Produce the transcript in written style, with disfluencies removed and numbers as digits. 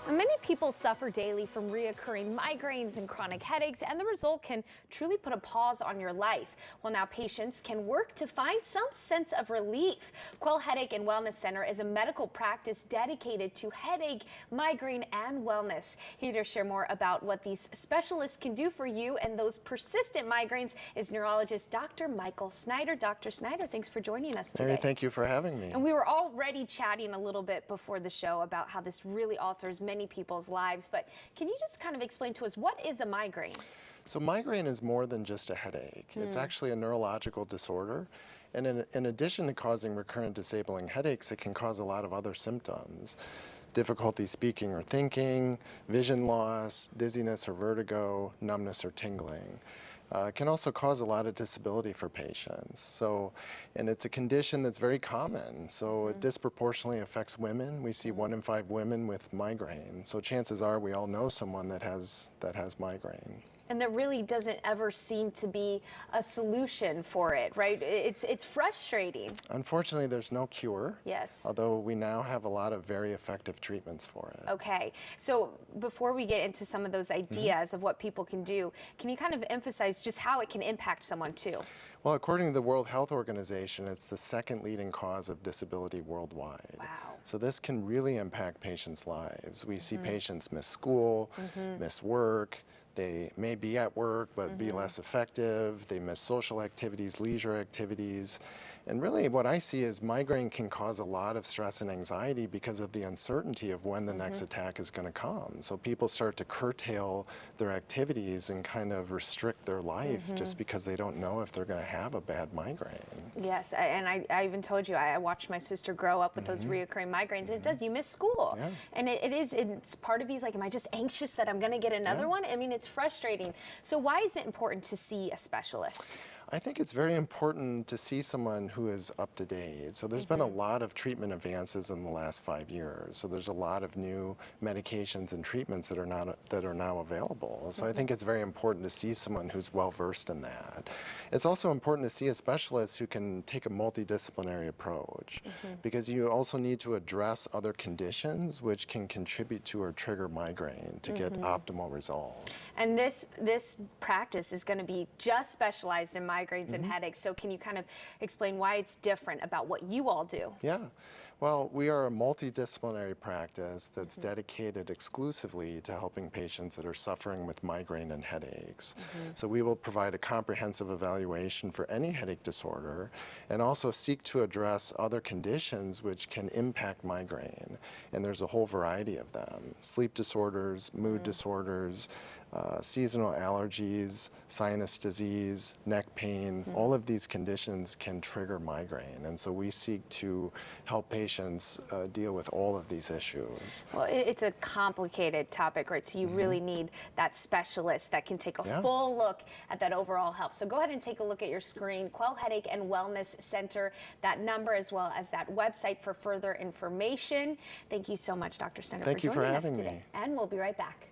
Many people suffer daily from reoccurring migraines and chronic headaches, and the result can truly put a pause on your life. Well, now patients can work to find some sense of relief. Quell Headache and Wellness Center is a medical practice dedicated to headache, migraine, and wellness. Here to share more about what these specialists can do for you and those persistent migraines is neurologist Dr. Michael Snyder. Dr. Snyder, thanks for joining us today. Mary, thank you for having me. And we were already chatting a little bit before the show about how this really alters many people's lives, but can you just kind of explain to us, what is a migraine? So migraine is more than just a headache. It's actually a neurological disorder, and in addition to causing recurrent disabling headaches, it can cause a lot of other symptoms. Difficulty speaking or thinking, vision loss, dizziness or vertigo, numbness or tingling. It can also cause a lot of disability for patients. And it's a condition that's very common. So it disproportionately affects women. We see 1 in 5 women with migraine. So chances are we all know someone that has migraine. And there really doesn't ever seem to be a solution for it, right? It's frustrating. Unfortunately, there's no cure. Yes. Although we now have a lot of very effective treatments for it. Okay, so before we get into some of those ideas of what people can do, can you kind of emphasize just how it can impact someone too? Well, according to the World Health Organization, it's the second leading cause of disability worldwide. Wow. So this can really impact patients' lives. We see patients miss school, miss work. They may be at work, but be less effective. They miss social activities, leisure activities. And really what I see is migraine can cause a lot of stress and anxiety because of the uncertainty of when the next attack is going to come. So people start to curtail their activities and kind of restrict their life just because they don't know if they're going to have a bad migraine. Yes, and I even told you, I watched my sister grow up with those reoccurring migraines. It does, you miss school. Yeah. And it's part of you's like, am I just anxious that I'm going to get another one? I mean, it's frustrating. So why is it important to see a specialist? I think it's very important to see someone who is up to date. So there's been a lot of treatment advances in the last 5 years. So there's a lot of new medications and treatments that are now available. So I think it's very important to see someone who's well versed in that. It's also important to see a specialist who can take a multidisciplinary approach because you also need to address other conditions which can contribute to or trigger migraine to get optimal results. And this practice is going to be just specialized in migraines and headaches. So can you kind of explain why it's different about what you all do? Yeah. Well, we are a multidisciplinary practice that's dedicated exclusively to helping patients that are suffering with migraine and headaches. So we will provide a comprehensive evaluation for any headache disorder and also seek to address other conditions which can impact migraine. And there's a whole variety of them: sleep disorders, mood disorders, seasonal allergies, sinus disease, neck pain. All of these conditions can trigger migraine, and so we seek to help patients deal with all of these issues. Well, it's a complicated topic, right? So you really need that specialist that can take a full look at that overall health. So go ahead and take a look at your screen, Quell Headache and Wellness Center, that number as well as that website for further information. Thank you so much, Dr. Snyder, Thank you for joining us having today. me. And we'll be right back.